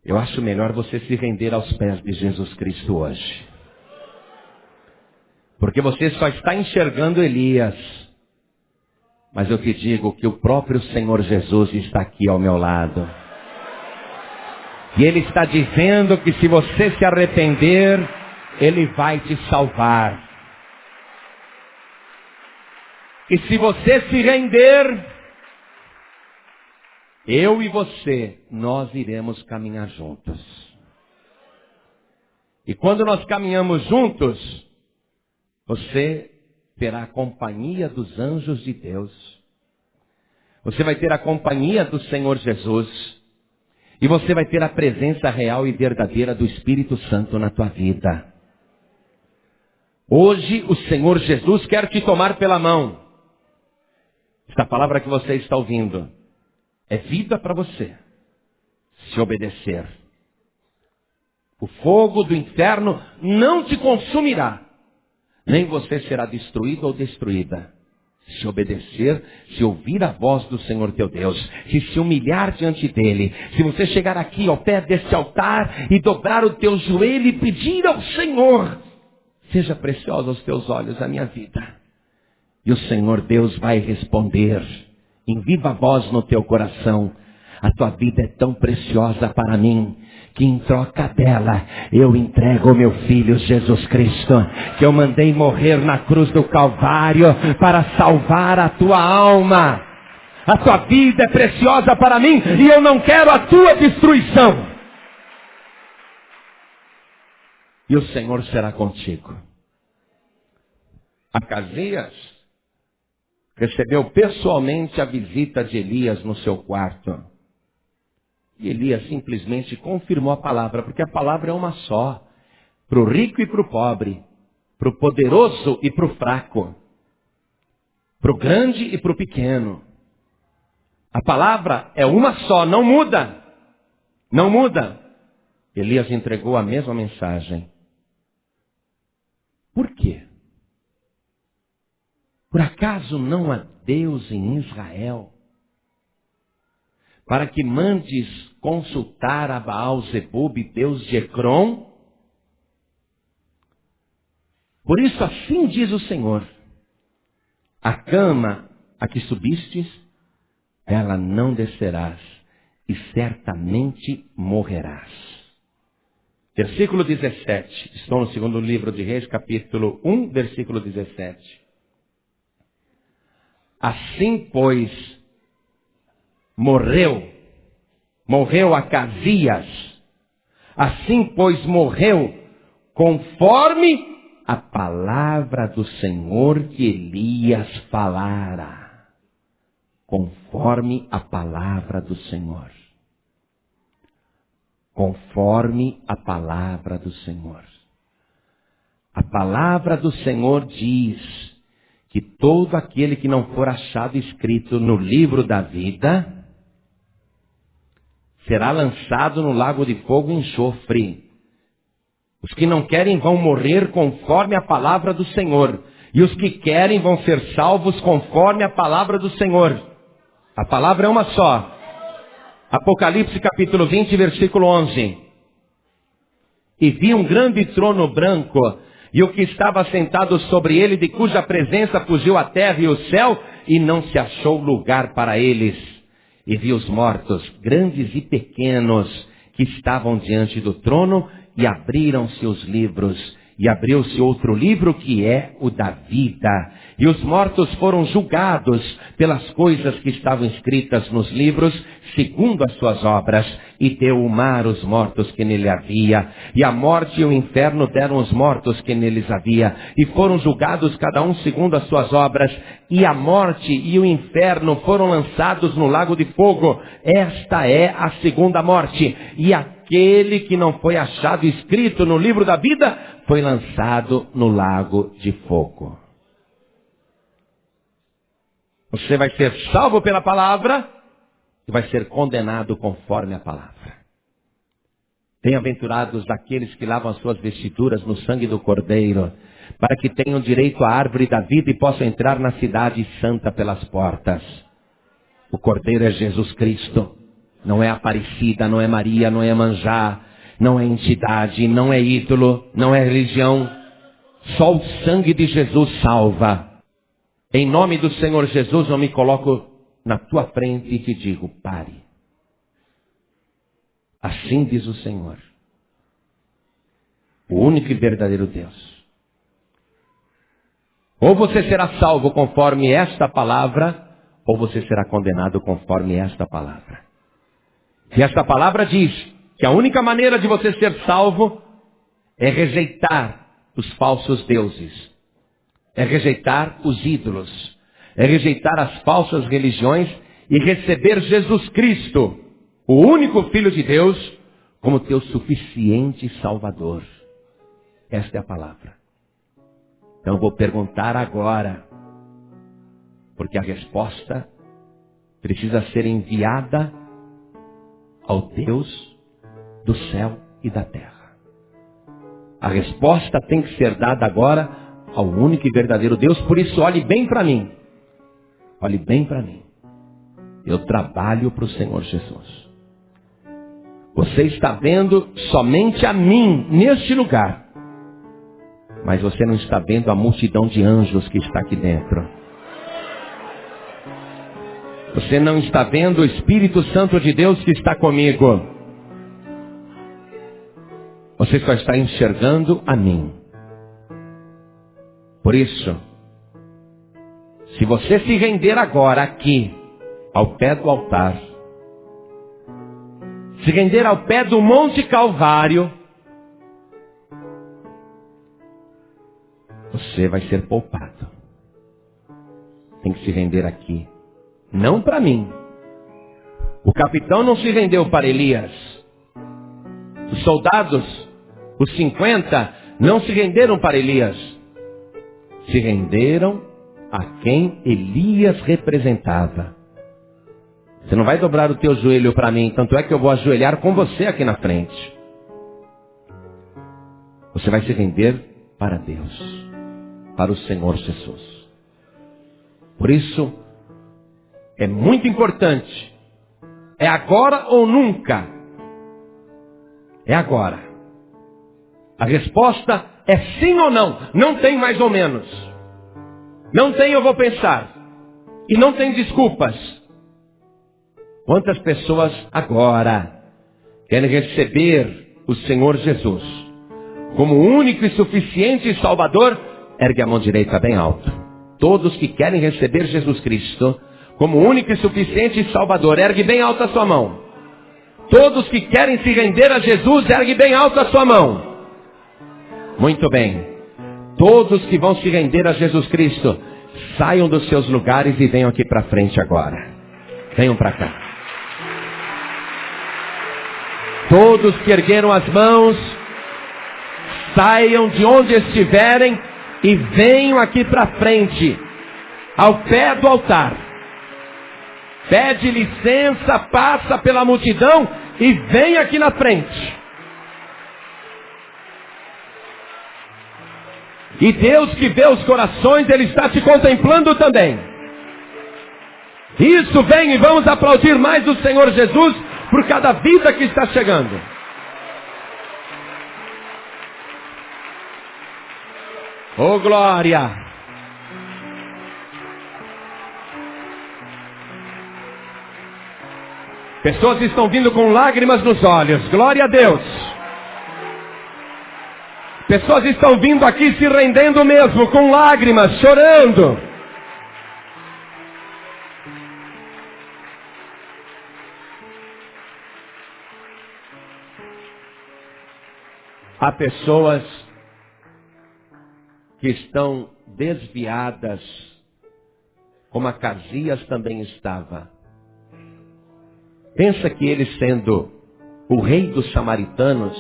[SPEAKER 2] eu acho melhor você se render aos pés de Jesus Cristo hoje. Porque você só está enxergando Elias. Mas eu te digo que o próprio Senhor Jesus está aqui ao meu lado. E Ele está dizendo que se você se arrepender, Ele vai te salvar. E se você se render, eu e você, nós iremos caminhar juntos. E quando nós caminhamos juntos, você terá a companhia dos anjos de Deus. Você vai ter a companhia do Senhor Jesus. E você vai ter a presença real e verdadeira do Espírito Santo na tua vida. Hoje o Senhor Jesus quer te tomar pela mão. Esta palavra que você está ouvindo é vida para você, se obedecer. O fogo do inferno não te consumirá. Nem você será destruído ou destruída. Se obedecer, se ouvir a voz do Senhor teu Deus, se humilhar diante dEle, se você chegar aqui ao pé deste altar e dobrar o teu joelho e pedir ao Senhor, seja preciosa aos teus olhos a minha vida. E o Senhor Deus vai responder em viva voz no teu coração: A tua vida é tão preciosa para mim, que em troca dela, eu entrego o meu Filho Jesus Cristo, que eu mandei morrer na cruz do Calvário, para salvar a tua alma. A tua vida é preciosa para mim, e eu não quero a tua destruição. E o Senhor será contigo. Acasias recebeu pessoalmente a visita de Elias no seu quarto. E Elias simplesmente confirmou a palavra, porque a palavra é uma só. Para o rico e para o pobre. Para o poderoso e para o fraco. Para o grande e para o pequeno. A palavra é uma só, não muda. Não muda. Elias entregou a mesma mensagem. Por quê? Por acaso não há Deus em Israel? Para que mandes consultar a Baal-zebub, Deus de Ecrom? Por isso assim diz o Senhor: a cama a que subistes, ela não descerás, e certamente morrerás. Versículo 17. Estou no segundo livro de Reis, capítulo 1, versículo 17. Assim, pois, morreu Acasias. Assim, pois, morreu, conforme a palavra do Senhor que Elias falara. Conforme a palavra do Senhor. Conforme a palavra do Senhor. A palavra do Senhor diz que todo aquele que não for achado escrito no livro da vida será lançado no lago de fogo e enxofre. Os que não querem vão morrer conforme a palavra do Senhor. E os que querem vão ser salvos conforme a palavra do Senhor. A palavra é uma só. Apocalipse capítulo 20, versículo 11. E vi um grande trono branco, e o que estava sentado sobre ele, de cuja presença fugiu a terra e o céu, e não se achou lugar para eles. E vi os mortos, grandes e pequenos, que estavam diante do trono, e abriram-se os livros. E abriu-se outro livro, que é o da vida. E os mortos foram julgados pelas coisas que estavam escritas nos livros, segundo as suas obras. E deu o mar os mortos que nele havia. E a morte e o inferno deram os mortos que neles havia. E foram julgados cada um segundo as suas obras. E a morte e o inferno foram lançados no lago de fogo. Esta é a segunda morte. E aquele que não foi achado escrito no livro da vida foi lançado no lago de fogo. Você vai ser salvo pela palavra e vai ser condenado conforme a palavra. Bem-aventurados daqueles que lavam as suas vestiduras no sangue do Cordeiro, para que tenham direito à árvore da vida e possam entrar na cidade santa pelas portas. O Cordeiro é Jesus Cristo. Não é Aparecida, não é Maria, não é Manjá, não é entidade, não é ídolo, não é religião. Só o sangue de Jesus salva. Em nome do Senhor Jesus, eu me coloco na tua frente e te digo: pare. Assim diz o Senhor, o único e verdadeiro Deus. Ou você será salvo conforme esta palavra, ou você será condenado conforme esta palavra. E esta palavra diz que a única maneira de você ser salvo é rejeitar os falsos deuses, é rejeitar os ídolos, é rejeitar as falsas religiões e receber Jesus Cristo, o único Filho de Deus, como teu suficiente Salvador. Esta é a palavra. Então eu vou perguntar agora, porque a resposta precisa ser enviada ao Deus do céu e da terra. A resposta tem que ser dada agora ao único e verdadeiro Deus. Por isso, olhe bem para mim. Olhe bem para mim. Eu trabalho para o Senhor Jesus. Você está vendo somente a mim neste lugar, mas você não está vendo a multidão de anjos que está aqui dentro. Você não está vendo o Espírito Santo de Deus que está comigo. Você só está enxergando a mim. Por isso, se você se render agora aqui, ao pé do altar, se render ao pé do Monte Calvário, você vai ser poupado. Tem que se render aqui. Não para mim. O capitão não se rendeu para Elias. Os soldados, os 50, não se renderam para Elias. Se renderam a quem Elias representava. Você não vai dobrar o teu joelho para mim, tanto é que eu vou ajoelhar com você aqui na frente. Você vai se render para Deus, para o Senhor Jesus. Por isso, é muito importante. É agora ou nunca? É agora. A resposta é sim ou não. Não tem mais ou menos. Não tem eu vou pensar. E não tem desculpas. Quantas pessoas agora querem receber o Senhor Jesus como único e suficiente Salvador? Ergue a mão direita bem alto. Todos que querem receber Jesus Cristo como único e suficiente Salvador, ergue bem alto a sua mão. Todos que querem se render a Jesus, ergue bem alto a sua mão. Muito bem. Todos que vão se render a Jesus Cristo, saiam dos seus lugares e venham aqui para frente agora. Venham para cá. Todos que ergueram as mãos, saiam de onde estiverem e venham aqui para frente, ao pé do altar. Pede licença, passa pela multidão e vem aqui na frente. E Deus que vê os corações, Ele está te contemplando também. Isso, vem e vamos aplaudir mais o Senhor Jesus por cada vida que está chegando. Oh, glória! Pessoas estão vindo com lágrimas nos olhos. Glória a Deus. Pessoas estão vindo aqui se rendendo mesmo, com lágrimas, chorando. Há pessoas que estão desviadas, como Acasias também estava. Pensa que ele, sendo o rei dos samaritanos,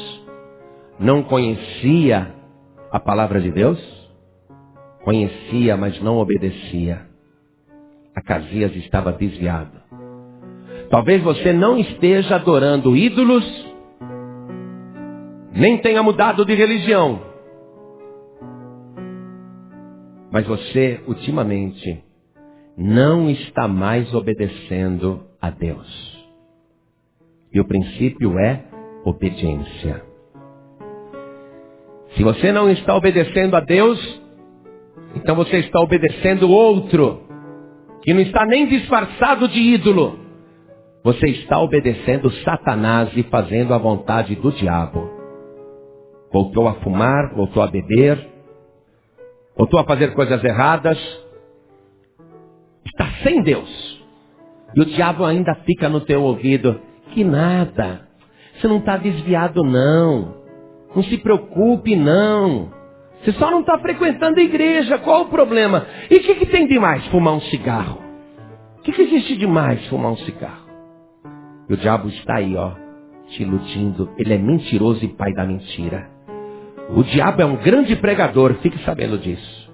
[SPEAKER 2] não conhecia a palavra de Deus? Conhecia, mas não obedecia. Acasias estava desviado. Talvez você não esteja adorando ídolos, nem tenha mudado de religião. Mas você, ultimamente, não está mais obedecendo a Deus. E o princípio é obediência. Se você não está obedecendo a Deus, então você está obedecendo outro, que não está nem disfarçado de ídolo. Você está obedecendo Satanás e fazendo a vontade do diabo. Voltou a fumar, voltou a beber, voltou a fazer coisas erradas. Está sem Deus. E o diabo ainda fica no teu ouvido. Que nada. Você não está desviado não. Não se preocupe não. Você só não está frequentando a igreja. Qual o problema? E o que tem de mais fumar um cigarro? O que existe de mais fumar um cigarro? E o diabo está aí, ó, te iludindo. Ele é mentiroso e pai da mentira. O diabo é um grande pregador, fique sabendo disso.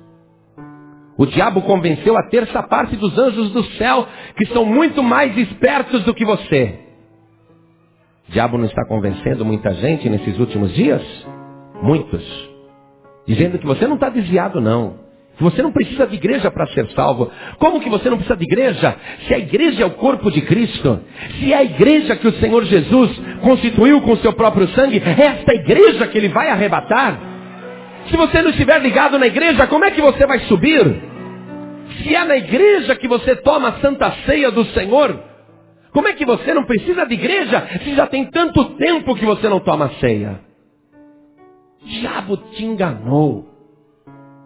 [SPEAKER 2] O diabo convenceu a terça parte dos anjos do céu, que são muito mais espertos do que você. O diabo não está convencendo muita gente nesses últimos dias? Muitos. Dizendo que você não está desviado não. Que você não precisa de igreja para ser salvo. Como que você não precisa de igreja? Se a igreja é o corpo de Cristo. Se é a igreja que o Senhor Jesus constituiu com o seu próprio sangue. É esta igreja que Ele vai arrebatar. Se você não estiver ligado na igreja, como é que você vai subir? Se é na igreja que você toma a Santa Ceia do Senhor, como é que você não precisa de igreja se já tem tanto tempo que você não toma a ceia? O diabo te enganou.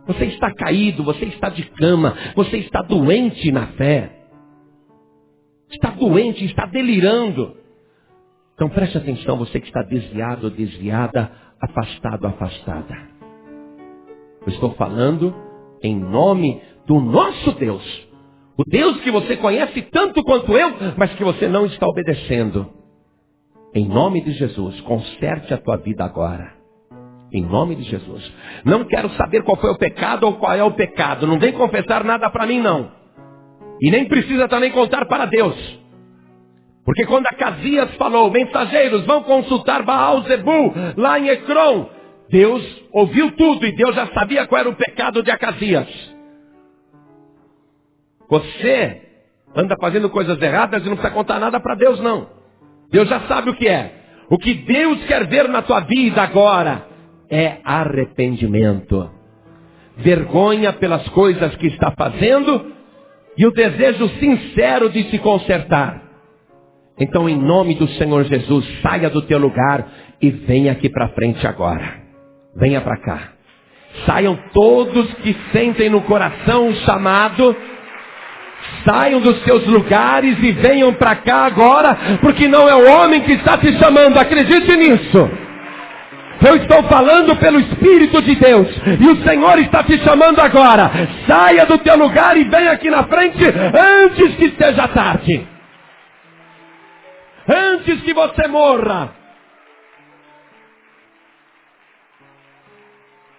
[SPEAKER 2] Você está caído, você está de cama, você está doente na fé. Está doente, está delirando. Então preste atenção, você que está desviado, desviada, afastado, afastada. Eu estou falando em nome do nosso Deus. O Deus que você conhece tanto quanto eu, mas que você não está obedecendo. Em nome de Jesus, conserte a tua vida agora. Em nome de Jesus. Não quero saber qual foi o pecado ou qual é o pecado. Não vem confessar nada para mim, não. E nem precisa também contar para Deus. Porque quando Acasias falou, mensageiros, vão consultar Baal-Zebu, lá em Ecrom, Deus ouviu tudo e Deus já sabia qual era o pecado de Acasias. Você anda fazendo coisas erradas e não precisa contar nada para Deus, não. Deus já sabe o que é. O que Deus quer ver na tua vida agora é arrependimento. Vergonha pelas coisas que está fazendo e o desejo sincero de se consertar. Então, em nome do Senhor Jesus, saia do teu lugar e venha aqui para frente agora. Venha para cá. Saiam todos que sentem no coração o chamado. Saiam dos seus lugares e venham para cá agora, porque não é o homem que está te chamando, acredite nisso. Eu estou falando pelo Espírito de Deus, e o Senhor está te chamando agora. Saia do teu lugar e venha aqui na frente antes que esteja tarde. Antes que você morra.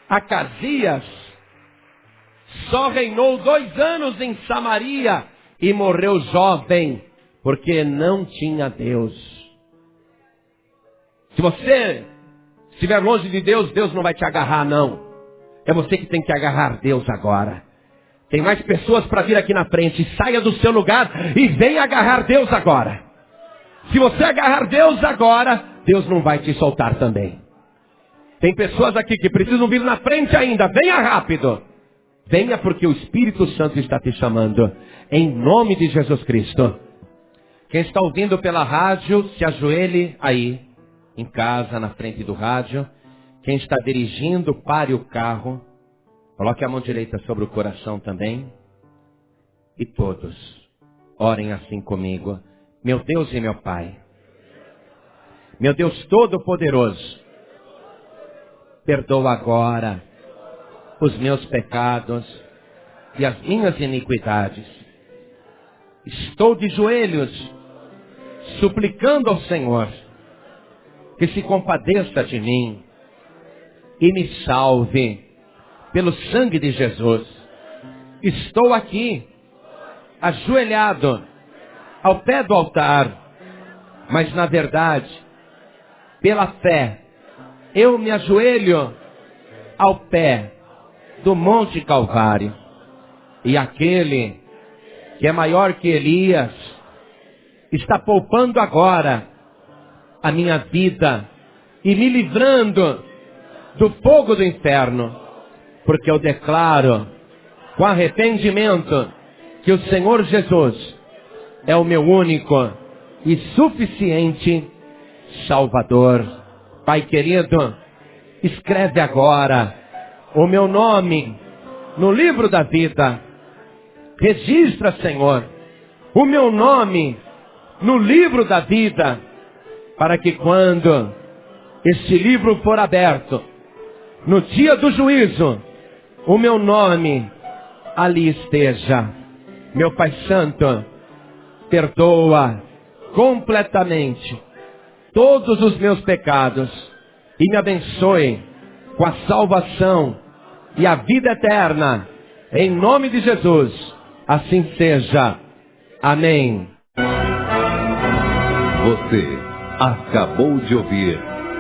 [SPEAKER 2] Acasias só reinou 2 anos em Samaria e morreu jovem, porque não tinha Deus. Se você estiver longe de Deus, Deus não vai te agarrar, não. É você que tem que agarrar Deus agora. Tem mais pessoas para vir aqui na frente. Saia do seu lugar e venha agarrar Deus agora. Se você agarrar Deus agora, Deus não vai te soltar também. Tem pessoas aqui que precisam vir na frente ainda. Venha rápido. Venha porque o Espírito Santo está te chamando. Em nome de Jesus Cristo. Quem está ouvindo pela rádio, se ajoelhe aí. Em casa, na frente do rádio. Quem está dirigindo, pare o carro. Coloque a mão direita sobre o coração também. E todos, orem assim comigo. Meu Deus e meu Pai, meu Deus Todo-Poderoso, perdoa agora os meus pecados e as minhas iniquidades. Estou de joelhos, suplicando ao Senhor, que se compadeça de mim e me salve pelo sangue de Jesus. Estou aqui, ajoelhado, ao pé do altar, mas na verdade, pela fé, eu me ajoelho ao pé do Monte Calvário. E aquele que é maior que Elias, está poupando agora a minha vida e me livrando do fogo do inferno, porque eu declaro com arrependimento que o Senhor Jesus é o meu único e suficiente Salvador. Pai querido, escreve agora o meu nome no livro da vida. Registra, Senhor, o meu nome no livro da vida, para que quando este livro for aberto, no dia do juízo, o meu nome ali esteja. Meu Pai Santo, perdoa completamente todos os meus pecados e me abençoe com a salvação e a vida eterna, em nome de Jesus. Assim seja. Amém.
[SPEAKER 1] Você acabou de ouvir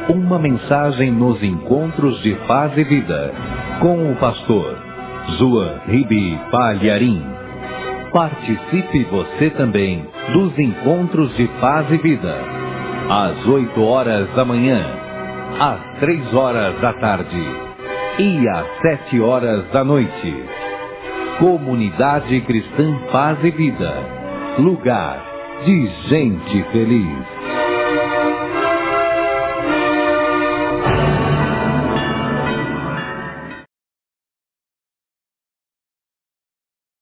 [SPEAKER 1] uma mensagem nos Encontros de Paz e Vida com o pastor Zua Ribi Palharim. Participe você também dos Encontros de Paz e Vida, às 8 horas da manhã, às 3 horas da tarde e às 7 horas da noite. Comunidade Cristã Paz e Vida. Lugar de gente feliz.